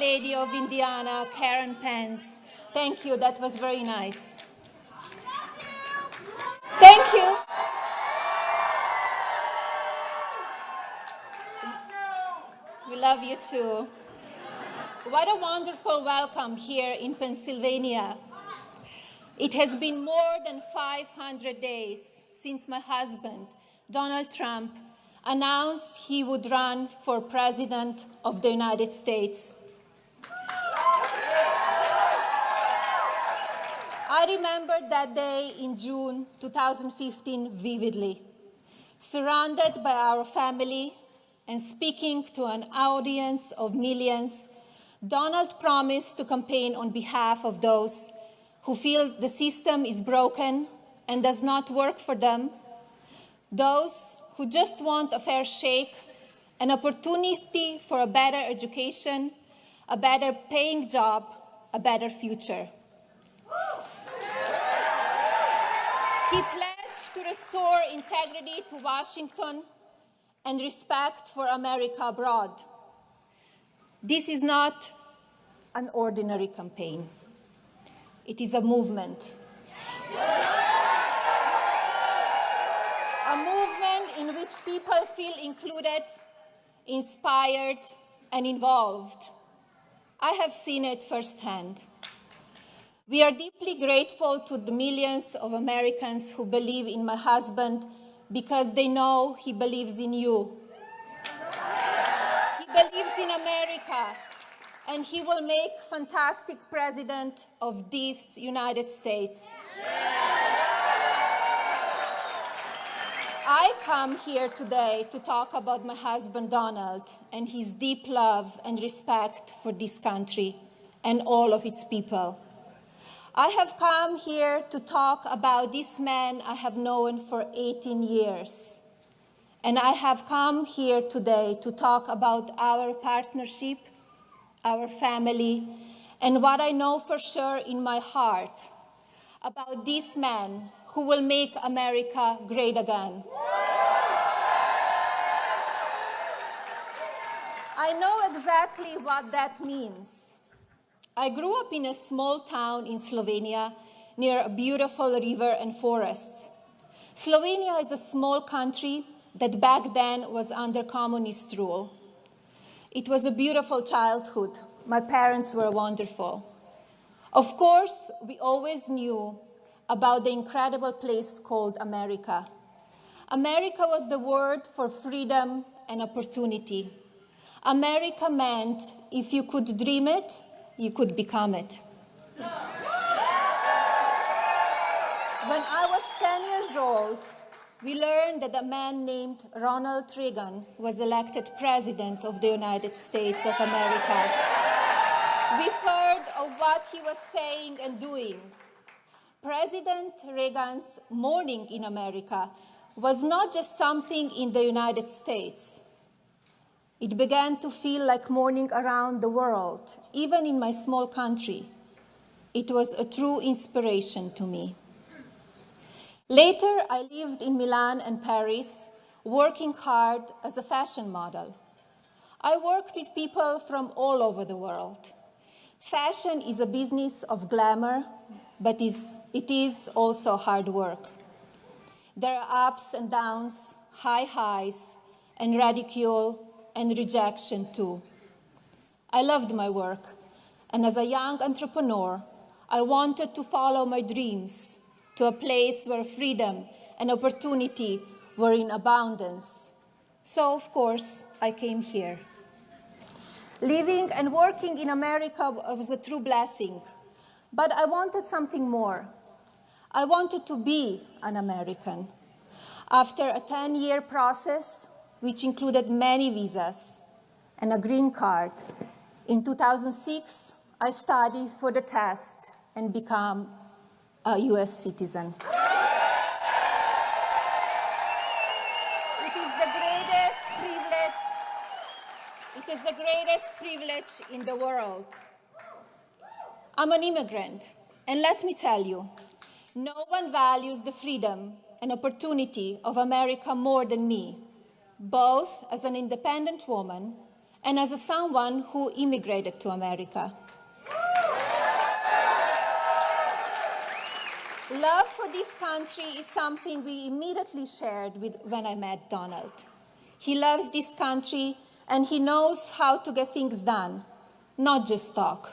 Lady of Indiana, Karen Pence. Thank you, that was very nice. Thank you. We love you too. What a wonderful welcome here in Pennsylvania. It has been more than 500 days since my husband, Donald Trump, announced he would run for President of the United States. I remember that day in June 2015 vividly. Surrounded by our family and speaking to an audience of millions, Donald promised to campaign on behalf of those who feel the system is broken and does not work for them, those who just want a fair shake, an opportunity for a better education, a better paying job, a better future. He pledged to restore integrity to Washington and respect for America abroad. This is not an ordinary campaign. It is a movement. A movement in which people feel included, inspired, and involved. I have seen it firsthand. We are deeply grateful to the millions of Americans who believe in my husband because they know he believes in you. He believes in America, and he will make fantastic president of this United States. I come here today to talk about my husband, Donald, and his deep love and respect for this country and all of its people. I have come here to talk about this man I have known for 18 years. And I have come here today to talk about our partnership, our family, and what I know for sure in my heart about this man who will make America great again. I know exactly what that means. I grew up in a small town in Slovenia near a beautiful river and forests. Slovenia is a small country that back then was under communist rule. It was a beautiful childhood. My parents were wonderful. Of course, we always knew about the incredible place called America. America was the word for freedom and opportunity. America meant if you could dream it, you could become it. When I was 10 years old, we learned that a man named Ronald Reagan was elected President of the United States of America. We heard of what he was saying and doing. President Reagan's morning in America was not just something in the United States. It began to feel like morning around the world, even in my small country. It was a true inspiration to me. Later, I lived in Milan and Paris, working hard as a fashion model. I worked with people from all over the world. Fashion is a business of glamour, but it is also hard work. There are ups and downs, high highs, and ridicule and rejection too. I loved my work, and as a young entrepreneur, I wanted to follow my dreams to a place where freedom and opportunity were in abundance. So, of course, I came here. Living and working in America was a true blessing, but I wanted something more. I wanted to be an American. After a 10-year process, which included many visas and a green card, in 2006, I studied for the test and became a US citizen. It is the greatest privilege in the world. I'm an immigrant, and let me tell you, no one values the freedom and opportunity of America more than me, both as an independent woman and as someone who immigrated to America. Love for this country is something we immediately shared when I met Donald. He loves this country and he knows how to get things done, not just talk.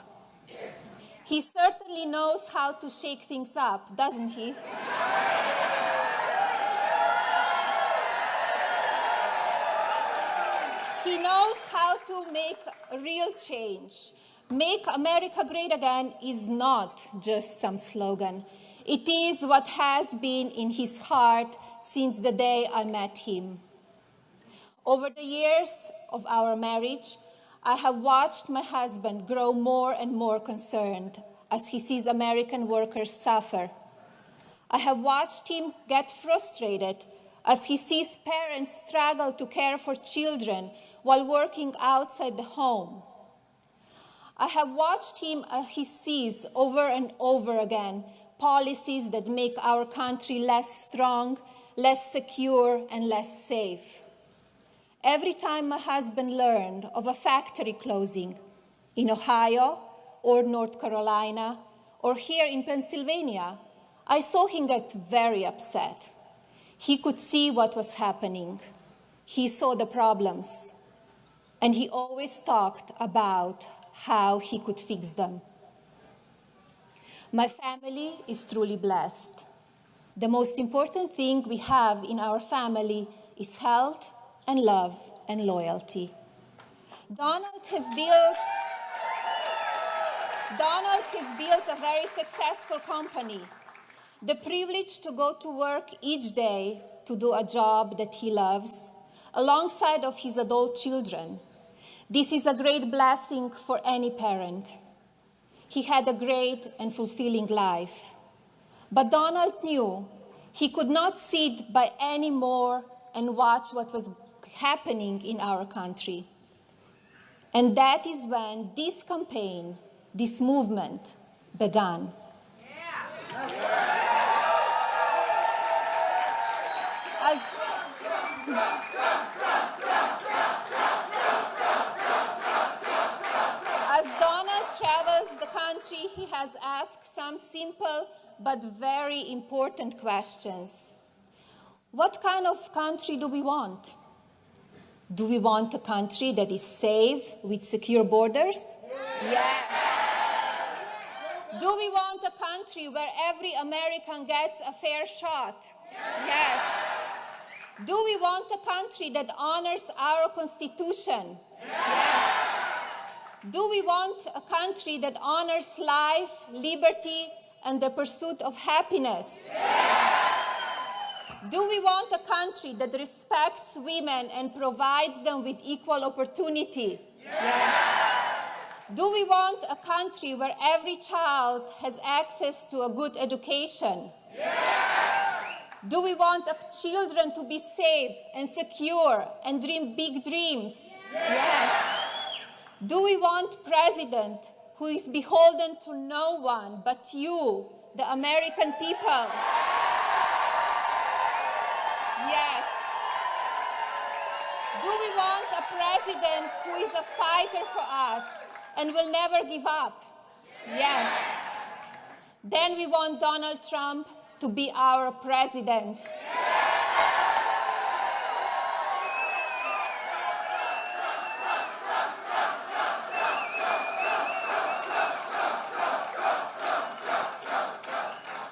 He certainly knows how to shake things up, doesn't he? He knows how to make a real change. Make America Great Again is not just some slogan. It is what has been in his heart since the day I met him. Over the years of our marriage, I have watched my husband grow more and more concerned as he sees American workers suffer. I have watched him get frustrated as he sees parents struggle to care for children while working outside the home. I have watched him as he sees over and over again policies that make our country less strong, less secure, and less safe. Every time my husband learned of a factory closing in Ohio or North Carolina or here in Pennsylvania, I saw him get very upset. He could see what was happening. He saw the problems. And he always talked about how he could fix them. My family is truly blessed. The most important thing we have in our family is health and love and loyalty. Donald has built a very successful company. The privilege to go to work each day to do a job that he loves, alongside of his adult children. This is a great blessing for any parent. He had a great and fulfilling life. But Donald knew he could not sit by anymore and watch what was happening in our country. And that is when this campaign, this movement, began. As Donald travels the country, he has asked some simple but very important questions. What kind of country do we want? Do we want a country that is safe with secure borders? Yes. Do we want a country where every American gets a fair shot? Yes. Do we want a country that honors our Constitution? Yes. Do we want a country that honors life, liberty, and the pursuit of happiness? Yes. Do we want a country that respects women and provides them with equal opportunity? Yes. Do we want a country where every child has access to a good education? Yes. Do we want children to be safe and secure and dream big dreams? Yes. Do we want a president who is beholden to no one but you, the American people? Yes. Do we want a president who is a fighter for us and will never give up? Yes. Then we want Donald Trump to be our president.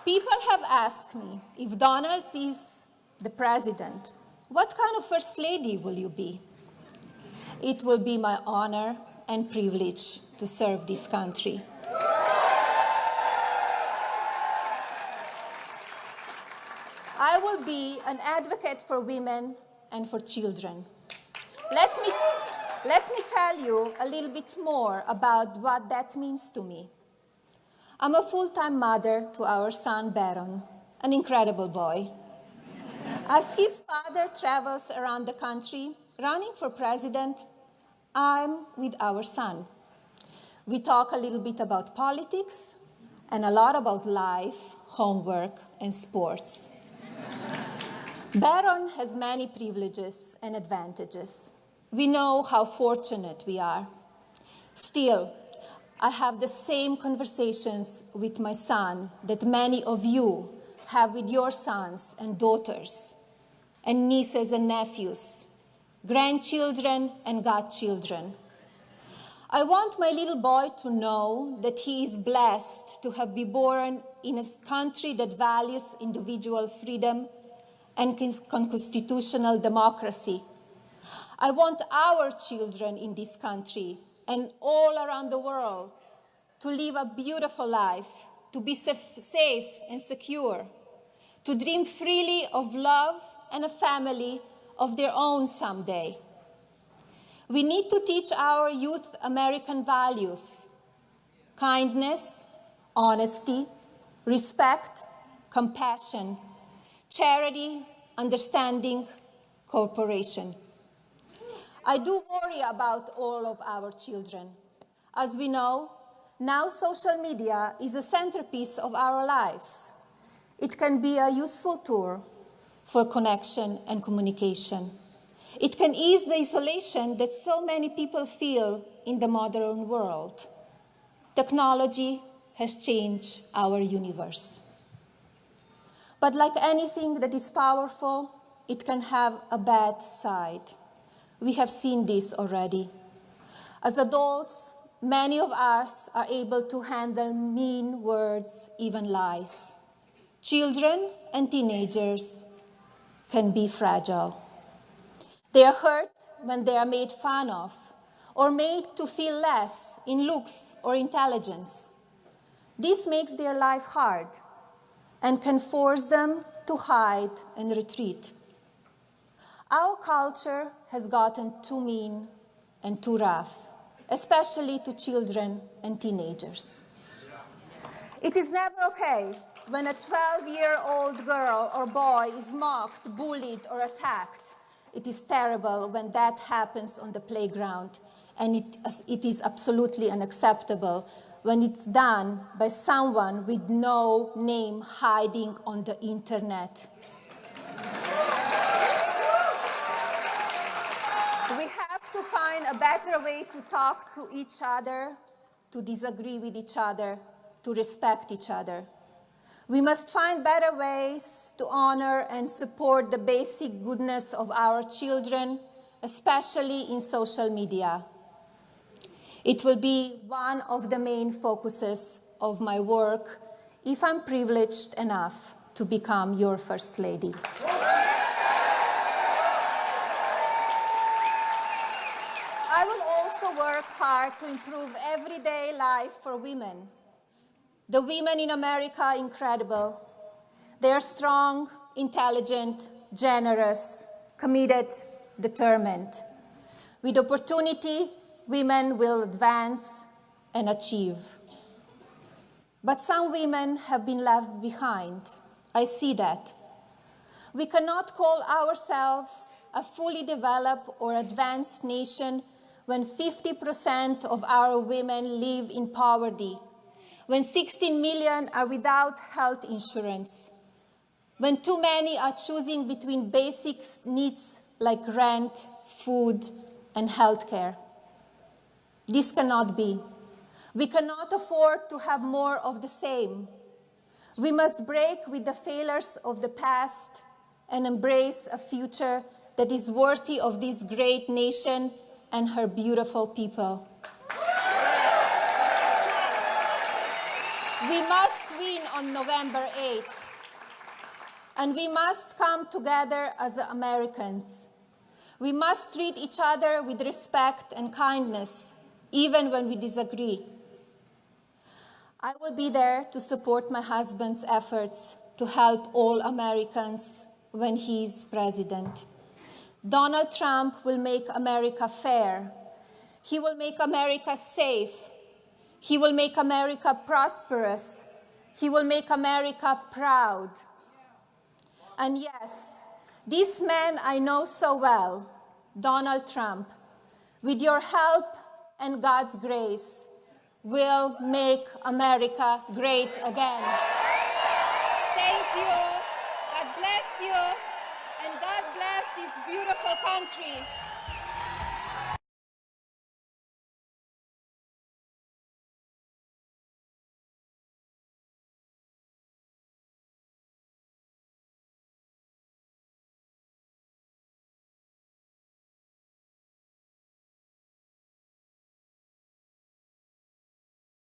People have asked me, if Donald is the president, what kind of first lady will you be? It will be my honor and privilege to serve this country. I will be an advocate for women and for children. Let me tell you a little bit more about what that means to me. I'm a full-time mother to our son, Berwyn, an incredible boy. As his father travels around the country, running for president, I'm with our son. We talk a little bit about politics and a lot about life, homework, and sports. Berwyn has many privileges and advantages. We know how fortunate we are. Still, I have the same conversations with my son that many of you have with your sons and daughters, and nieces and nephews, grandchildren and godchildren. I want my little boy to know that he is blessed to have been born in a country that values individual freedom and constitutional democracy. I want our children in this country and all around the world to live a beautiful life, to be safe and secure, to dream freely of love and a family of their own someday. We need to teach our youth American values: kindness, honesty, respect, compassion, charity, understanding, cooperation. I do worry about all of our children. As we know, now social media is a centerpiece of our lives. It can be a useful tool for connection and communication. It can ease the isolation that so many people feel in the modern world. Technology has changed our universe. But like anything that is powerful, it can have a bad side. We have seen this already. As adults, many of us are able to handle mean words, even lies. Children and teenagers can be fragile. They are hurt when they are made fun of or made to feel less in looks or intelligence. This makes their life hard and can force them to hide and retreat. Our culture has gotten too mean and too rough, especially to children and teenagers. It is never okay when a 12-year-old girl or boy is mocked, bullied, or attacked. It is terrible when that happens on the playground, and it is absolutely unacceptable when it's done by someone with no name hiding on the internet. We have to find a better way to talk to each other, to disagree with each other, to respect each other. We must find better ways to honor and support the basic goodness of our children, especially in social media. It will be one of the main focuses of my work if I'm privileged enough to become your First Lady. I will also work hard to improve everyday life for women. The women in America are incredible. They are strong, intelligent, generous, committed, determined. With opportunity, women will advance and achieve. But some women have been left behind. I see that. We cannot call ourselves a fully developed or advanced nation when 50% of our women live in poverty, when 16 million are without health insurance, when too many are choosing between basic needs like rent, food, and healthcare. This cannot be. We cannot afford to have more of the same. We must break with the failures of the past and embrace a future that is worthy of this great nation and her beautiful people. We must win on November 8th, and we must come together as Americans. We must treat each other with respect and kindness, even when we disagree. I will be there to support my husband's efforts to help all Americans when he is president. Donald Trump will make America fair. He will make America safe. He will make America prosperous. He will make America proud. And yes, this man I know so well, Donald Trump, with your help and God's grace, will make America great again. Thank you. God bless you. And God bless this beautiful country.